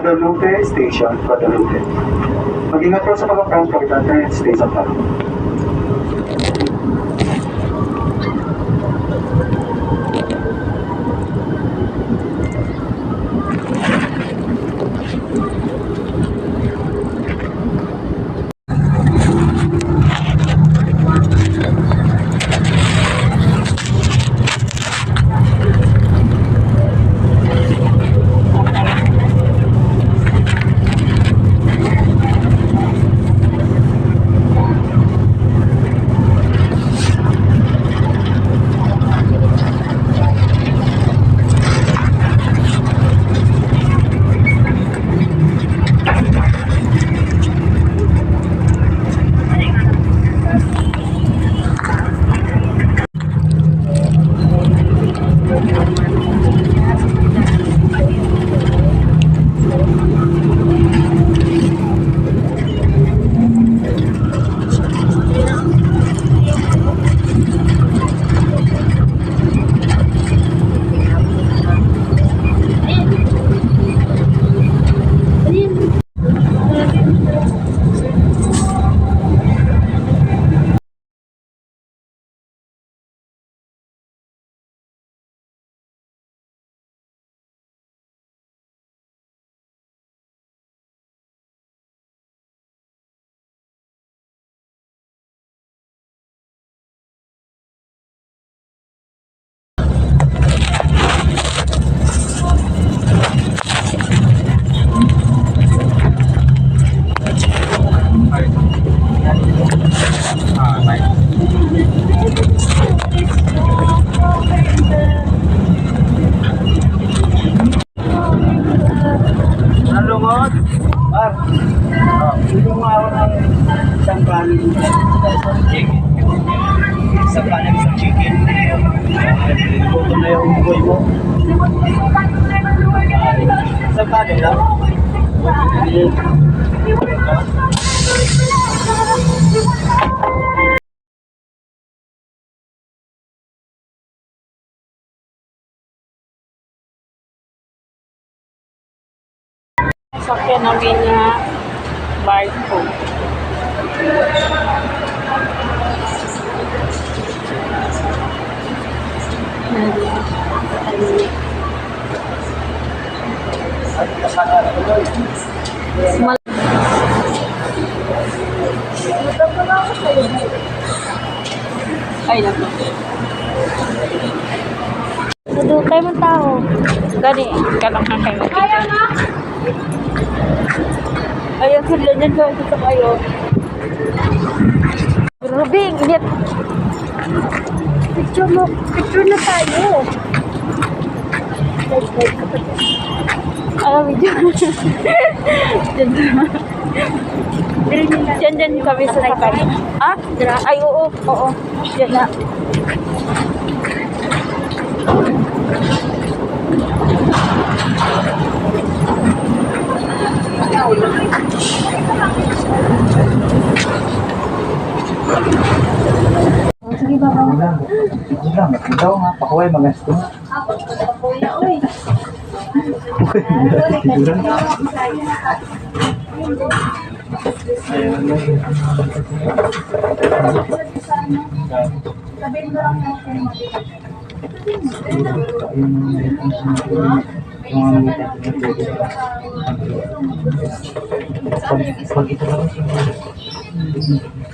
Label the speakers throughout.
Speaker 1: Guadalupe Station, Guadalupe. Mag-ingat po sa pag-approach pag alternate stays of time.
Speaker 2: Nalungod? Par, yung araw ng isang kanin. Isang kanin, isang chicken. Luto na yung buhay mo. Isang kanin lang.
Speaker 3: Sakyan namin na barko. Ay, naku. Nadukay mo tao. Gani, kalang na kayo. Ayaw na! Ayaw sila dyan ko sa kayo. Rubing, init. Picture na tayo. Alam mo dyan. Dyan kami sa sakay. Ah? Ay, oo. Dyan na.
Speaker 2: Sige ba ba? Sige lang, ikaw nga, pakuhay mga gusto.
Speaker 3: Pakuya, uy.
Speaker 4: Sabihin ko lang natin.
Speaker 2: Pag ito lang siya.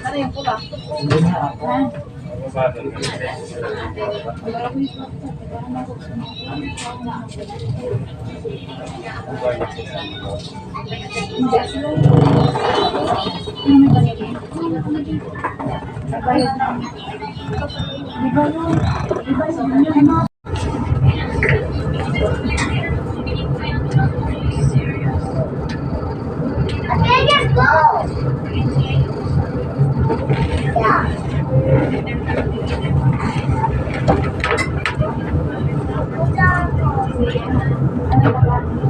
Speaker 4: Ano yung pula?
Speaker 2: Hindi na ako.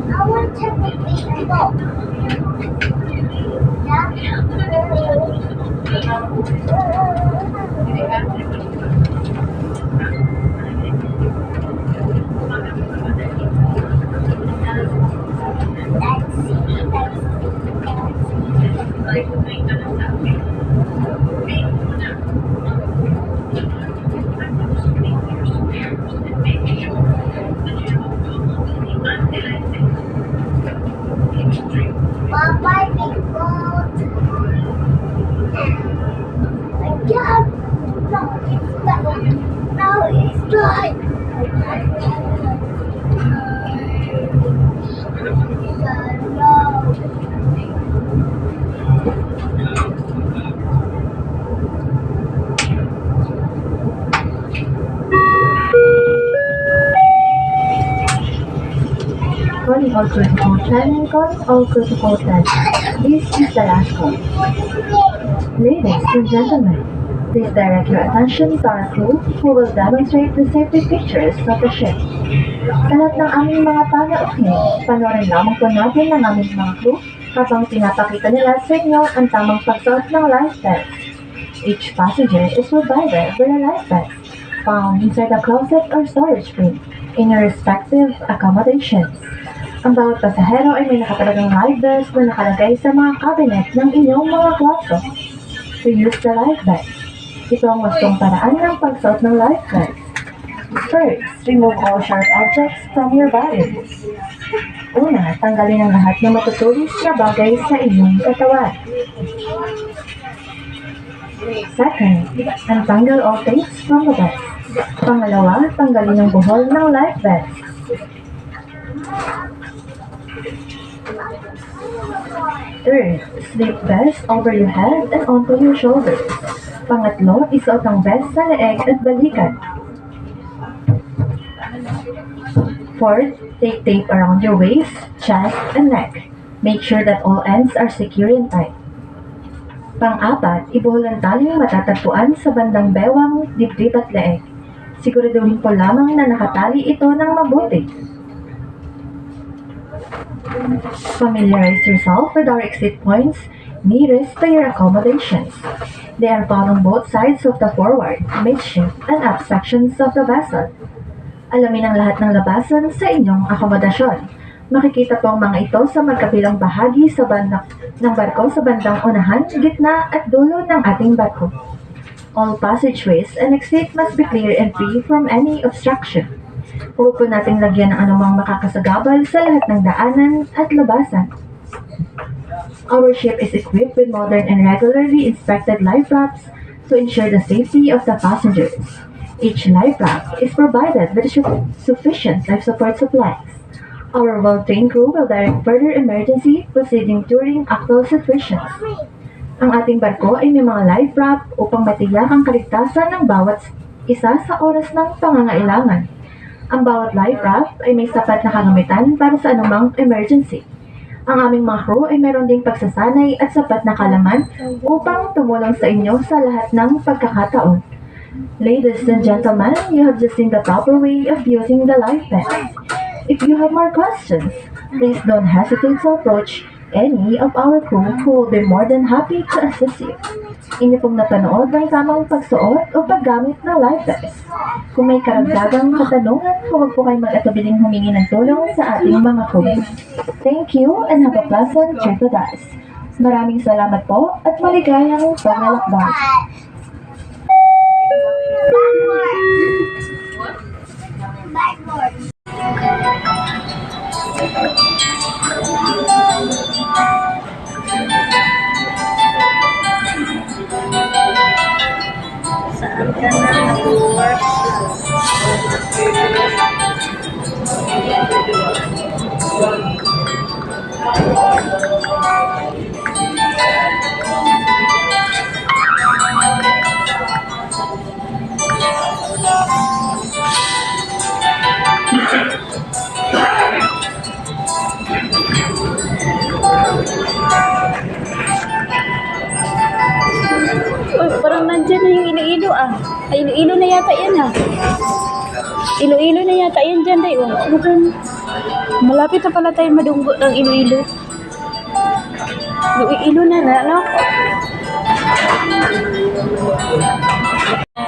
Speaker 4: I want to take a picture. Yeah.
Speaker 5: Calling all crew to code 10. Calling all crew to code 10. This is the last call. Ladies and gentlemen, please direct your attention to our crew who will demonstrate the safety features of the ship. Sa lahat ng aming mga panauhin, panoorin lamang po natin ng aming mga crew habang pinapakita nila sa inyo ang tamang pagsuot ng life vest. Each passenger is provided with a life vest found inside a closet or storage bin in your respective accommodations. Ang bawat pasahero ay may nakatalagang life vest na nakalagay sa mga cabinet ng inyong mga kwarto. To use the life vest, ito ang wastong paraan ng pagsuot ng life vest. First, remove all sharp objects from your body. Una, tanggalin ang lahat ng matutulis na bagay sa inyong katawan. Second, untanggle all things from the vest. Pangalawa, tanggalin ang buhol ng life vest. Third, slip vest over your head and onto your shoulders. Pangatlo, isuot ang vest sa leeg at balikat. Fourth, take tape around your waist, chest, and neck. Make sure that all ends are secure and tight. Pang-apat, ibuhol ang taling matatagpuan sa bandang bewang, dibdib at leeg. Siguraduhin po lamang na nakatali ito ng mabuti. Familiarize yourself with our exit points nearest to your accommodations. They are found on both sides of the forward, midship, and aft sections of the vessel. Alamin ang lahat ng labasan sa inyong akomodasyon. Makikita po ang mga ito sa magkabilang bahagi sa ng barko sa bandang unahan, gitna at dulo ng ating barko. All passageways and exit must be clear and free from any obstruction. Huwag po nating lagyan ng anumang makakasagabal sa lahat ng daanan at labasan. Our ship is equipped with modern and regularly inspected life rafts to ensure the safety of the passengers. Each life raft is provided with sufficient life support supplies. Our well-trained crew will direct further emergency proceeding during actual situations. Ang ating barko ay may mga life raft upang matiyak ang kaligtasan ng bawat isa sa oras ng pangangailangan. Ang bawat life raft ay may sapat na kagamitan para sa anumang emergency. Ang aming mga crew ay meron ding pagsasanay at sapat na kalaman upang tumulong sa inyo sa lahat ng pagkakataon. Ladies and gentlemen, you have just seen the proper way of using the life vest. If you have more questions, please don't hesitate to approach any of our crew who will be more than happy to assist you. Inyo pong napanood ng tamang pagsuot o paggamit ng life vest. Kung may karagdagang katanungan, huwag po kayo mag-atubiling humingi ng tulong sa ating mga crew. Thank you and have a pleasant trip with us. Maraming salamat po at maligayang paglalakbay.
Speaker 3: Saan ka na nag-work? Uy, parang nandyan na yung Iloilo ah. Ay, Iloilo na yata yan ah. Iloilo na yata yan dyan day. Oh, malapit na pala tayo madunggo ng Iloilo. Iloilo na na, no?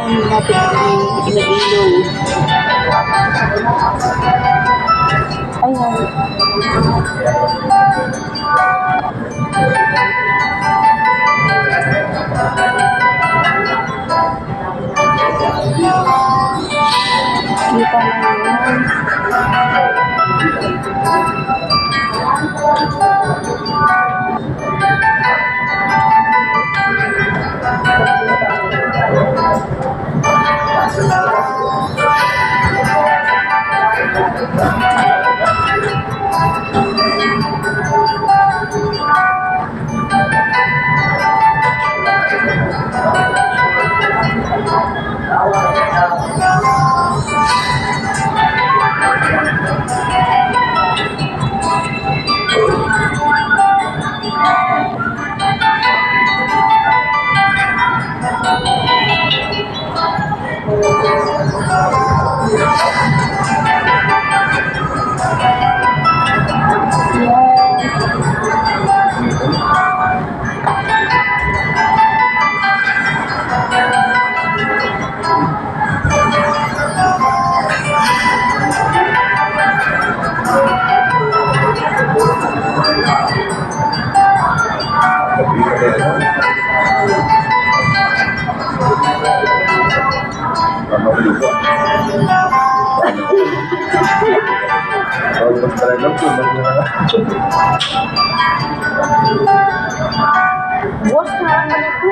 Speaker 3: Malapit na yung Iloilo. Ayan. Kita na yan. Boss na ang po.